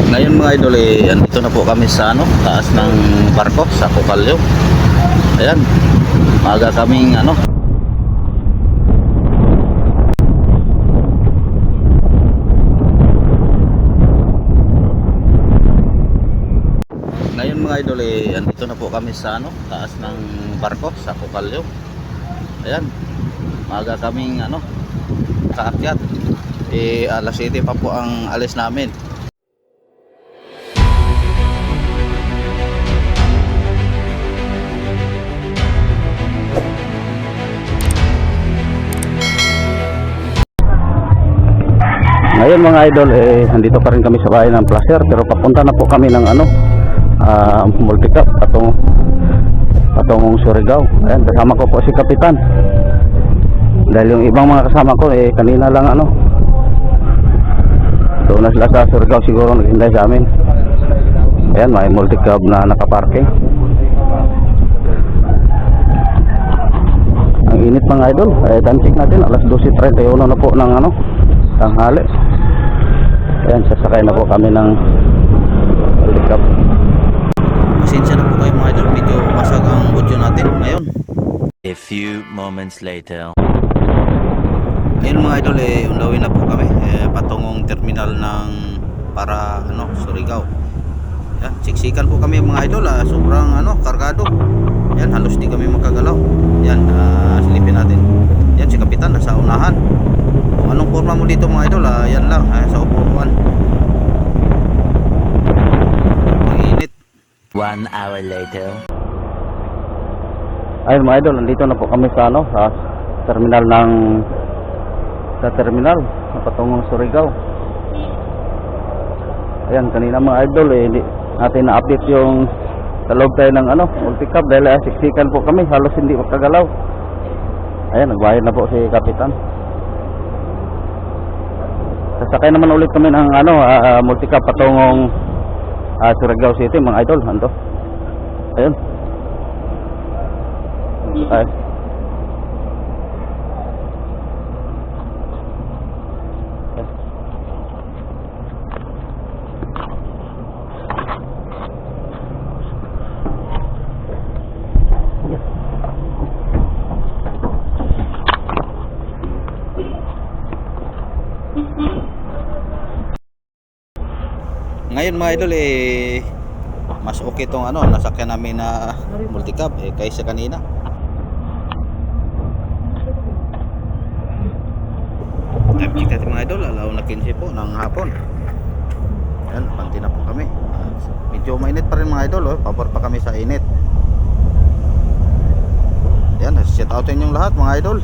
Ngayon mga idol, andito na po kami sa taas ng barko sa Cocalyo. Ayan, maaga kaming ngayon mga idol, andito na po kami sa taas ng barko sa Cocalyo. Ayan, maaga kaming kaakyat. Alas 7 pa po ang alis namin. Ngayon mga idol, nandito pa rin kami sa bahay ng Placer, pero papunta na po kami ng Multicap patungong Surigao. Ayan, kasama ko po si Kapitan. Dahil yung ibang mga kasama ko kanina lang doon na sila sa Surigao, siguro naghintay sa amin. Ayan, may Multicab na nakaparking. Ang init mga idol, time check natin alas 12:31 na po ng tanghali. Ayan, sasakay na po kami ng Multicab. Pasensya na po kayo mga idol, medyo basag ang audio natin ngayon. A few moments later. Ayun mga idol, on the way na po kami patungong terminal ng para Surigao. Yan, siksikan po kami mga idol, sobrang kargado. Yan, halos di kami makagalaw. Yan, silipin natin. Yan, si Kapitan nasa unahan. Kung anong forma mo dito mga idol, yan lang, sa upuan. Ang init. 1 hour later. Ayun mga idol, nandito na po kami sa sa terminal patungong Surigao. Ayan, kanina mga idol hindi natin na-update yung sa loob tayo ng Multicab dahil siksikan po kami, halos hindi makagalaw. Ayan, nagbayad na po si Kapitan. Sasakay naman ulit kami ng Multicab patungong Surigao City mga idol. Ayun. Ay. Ngayon mga idol mas okay tong nasakyan namin na Multicab kaysa kanina. Time check natin mga idol, alaw na 15 po ng hapon. Yan, panti na po kami. Medyo mainit pa rin mga idol, pabor pa kami sa init. Yan, shout outin yung lahat mga idol.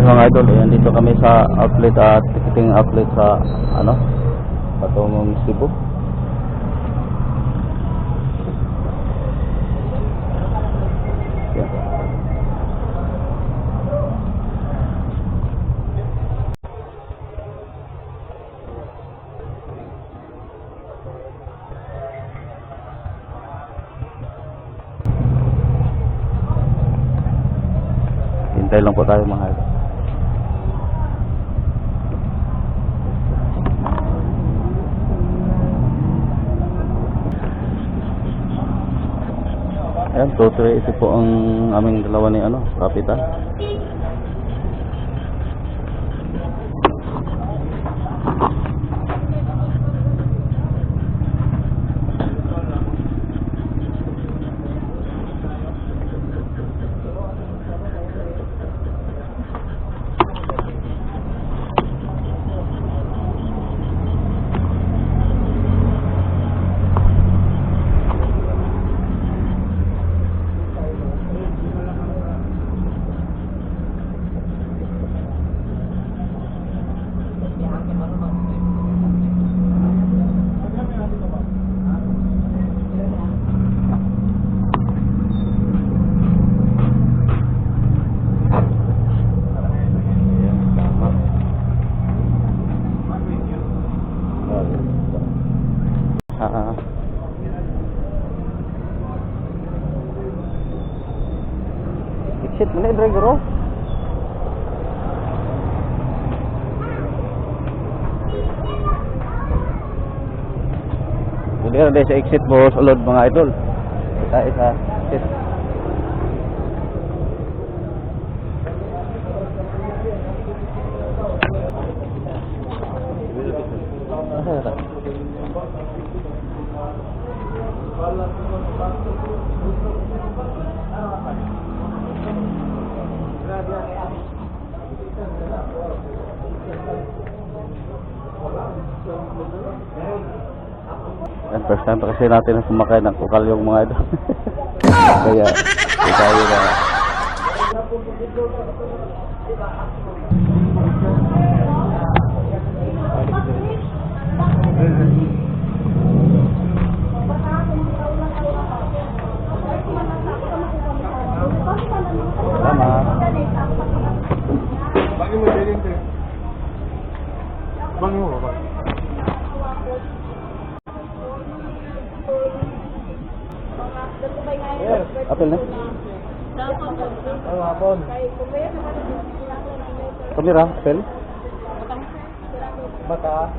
Mga idol, dito kami sa outlet ticketing outlet sa patungong Cebu. Hintay lang po tayo mga idol. Ayan, totally ito po ang aming dalawa ni Kapitan. Exit mo na, driver. Hindi ka na sa exit mo, sulod mga idol. Tayo sa exit. First time pa kasi natin na kumakain ng kukal yung mga idol. Kaya tayo na. Salamat. Bagi mo din din. Bagi mo ba? Apel na? Hapon. Kamera, apel? Bata.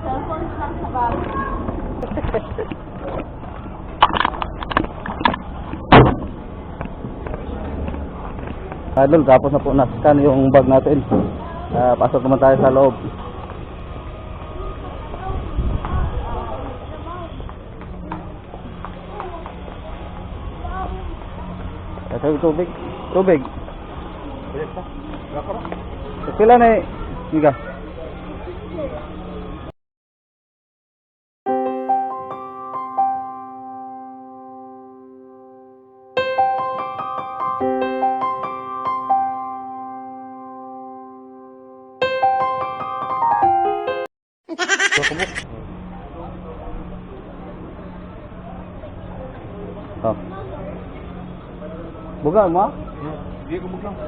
Cellphone lang sa bag. Idol, tapos na po na-scan yung bag natin. Pasok naman tayo sa loob. Ito tubig. Tubig. Pila na eh. Higa. Oh. Buga mo? Di ko buglang.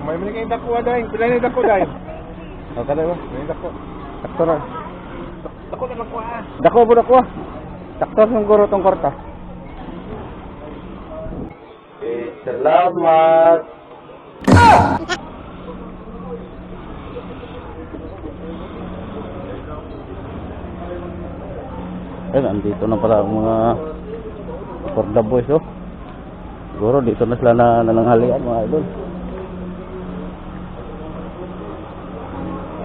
May mali kayong dako dahil. Pila na dako dahil. O kada ba? May dako. Sakto ra. Dako na dako ah. Dako po dako. Sakto yung guro tong kwarta. Salamat. Nandito na pala ang mga for the boys, oh. Siguro dito na sila nananghalian mga idol.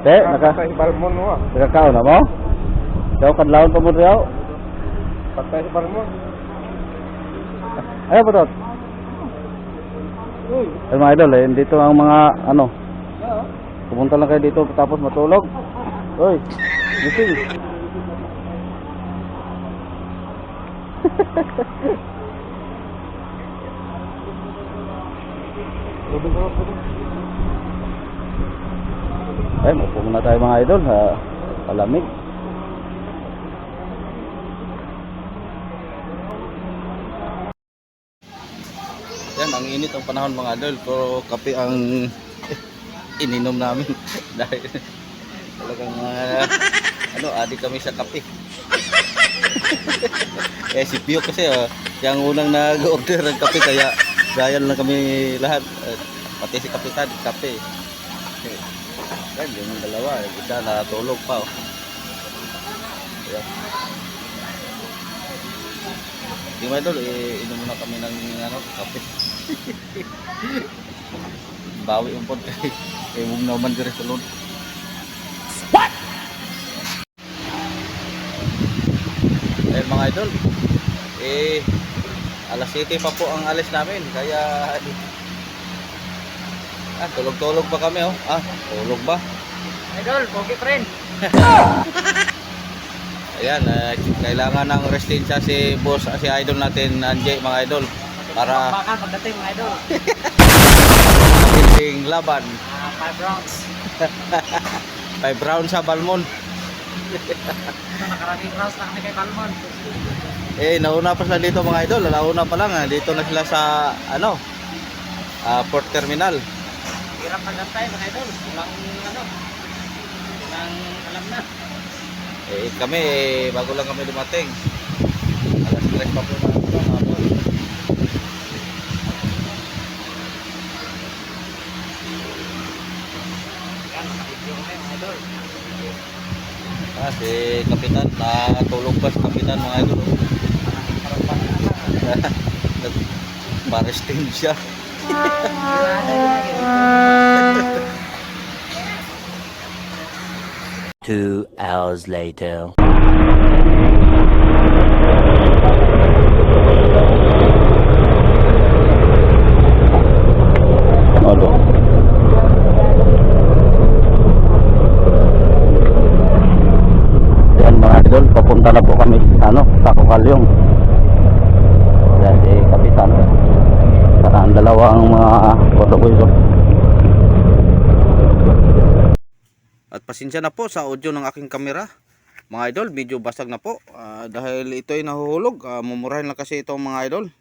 Patay sa balmon mo ah. Nakakaon na mo? Daw kadlawon pa mo daw. Patay sa balmon. Ayaw po dot. Ay mga idol, dito ang mga ano. Pumunta lang kayo dito tapos matulog. Uy, gising. Ay, mapo muna tayo mga idol sa palamig. Yan, ang init ang panahon mga idol. Pero kape ang ininom namin. Dahil talagang adik kami sa kape. Si Pio kasi yung unang nag-order ng kape kaya gaya lang kami lahat. Pati si Kapitan, kape. Yan, yung dalawa, isa natulog pa. Yan. Di ba idol, inom muna kami ng kape. Bawi yung pod kay huwag naman dire sa loob. What? Eh mga idol, alas 7 pa po ang alis namin, kaya tulog-tulog pa kami oh. Tulog ba? Idol, pogi friend. Ayan, kailangan ng resistensya si boss, si idol natin, Anjay mga idol, para Baka pagdating mga idol. magiging laban. 5 rounds. 5 rounds sa Balmon. Nakaraming rounds lang kami kay Palmon. Nauna pa sila dito mga idol, nauna pa lang dito na sila sa Port Terminal. Hirap pagdantay mga idol. Walang Kami bago lang kami dumating. Alas 3 pa po na hapon. Yan, nakabidyo kami mga idol. Si Kapitan, natulog pa si Kapitan mga idol. Paresting siya. 2 hours later. Ano? Yan mga idol, papunta na po kami sa Kukalyong. Yan si Kapitan. Saka ang dalawang mga boto-boto. At pasensya na po sa audio ng aking kamera. Mga idol, medyo basag na po. Dahil ito ay nahuhulog. Mumurahin lang kasi ito mga idol.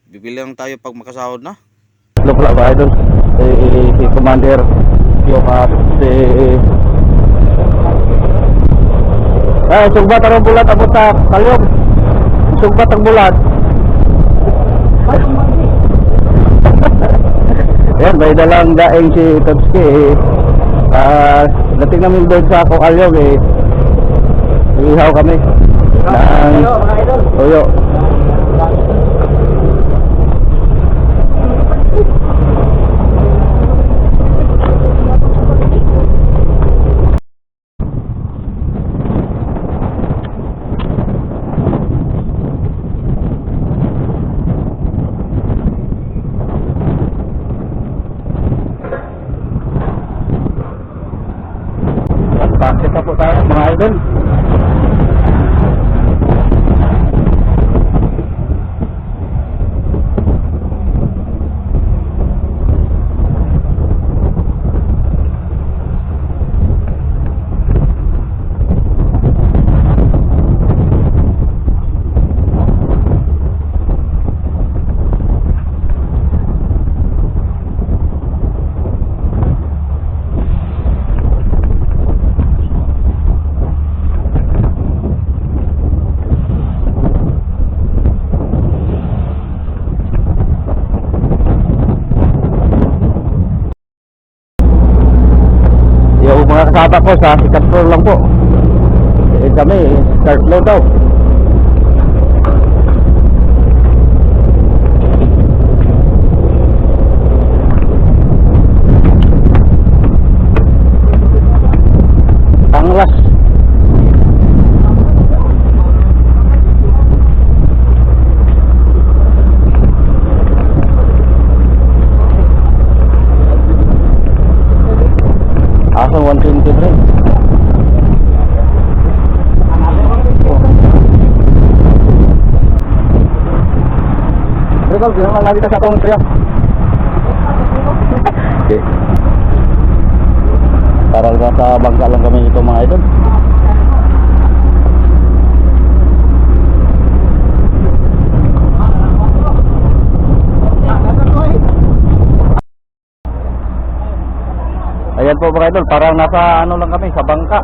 Bibili lang tayo pag makasahod na. Hello pala mga idol. Si Commander Yokat. Sugbat ang bulat abot sa Kalyong. Sugbat ang bulat. Yan, may dalang daing si Totski. Dating namin doon sa Kukalyong ihaw kami ng tuyo. Bakit po tayo mga idol? Yung mga kasama ko sa sikat floor lang po. Kami start load daw. Anglas. Asa 123. Pero kalau bilang lagi kita sa akong triya. Okay. Para sa bangka lang kami ito mga idol. Ayan po mga idol, parang nasa ano lang kami, sa bangka.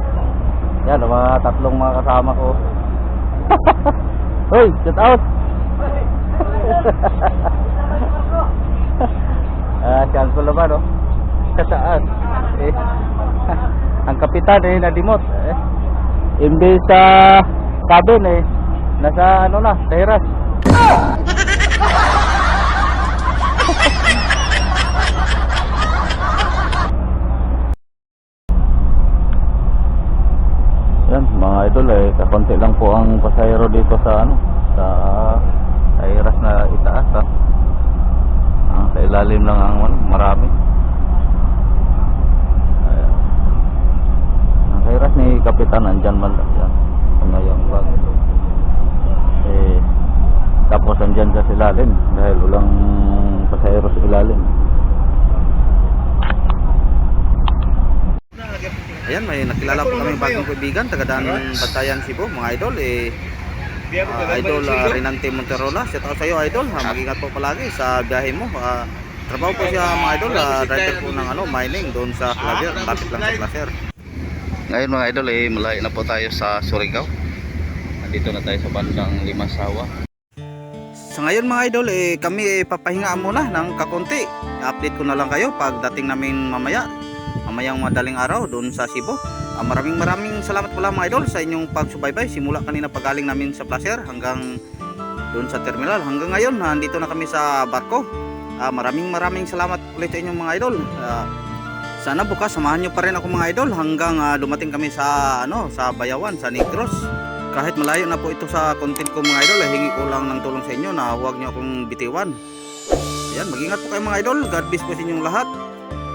Yan, mga tatlong mga kasama ko. Hoy, shout out! Chance ko naman, no? Sa taas. Ang kapitan nadimot. Imbes sa cabin nasa ano na, sa hiras. Yan mga idol kakonti lang po ang pasahero dito sa ano sa hiras na itaas sa ilalim lang ang marami. Ang hiras ni Kapitan andyan man yan ngayong bag tapos andyan sa ilalim dahil walang pasahero sa ilalim. Ayan, may nakilala po kami bagong kaibigan, taga-daan Bantayan, Cebu, mga idol. Idol Renante Monterola, shout out sa iyo idol. Mag-ingat po palagi sa biyahe mo. Trabaho po siya mga idol, driver po ng mining doon sa Clavier, lapit lang sa Placer. Ngayon mga idol, malayo na po tayo sa Surigao. Nandito na tayo sa bandang Limasawa. Sa ngayon mga idol, kami papahinga muna ng kakunti. I-update ko na lang kayo pagdating namin mamayang madaling araw doon sa Cebu. Maraming salamat pala mga idol sa inyong pagsubaybay. Simula kanina pagaling namin sa Placer hanggang doon sa terminal. Hanggang ngayon, nandito na kami sa barko. Maraming salamat ulit sa inyong mga idol. Sana bukas samahan nyo pa rin ako mga idol hanggang dumating kami sa sa Bayawan, sa Negros. Kahit malayo na po ito sa content ko mga idol, hingi ko lang ng tulong sa inyo na huwag nyo akong bitiwan. Ayan, mag-ingat po kayo mga idol. God bless po sa inyong lahat.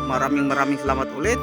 Maraming salamat ulit.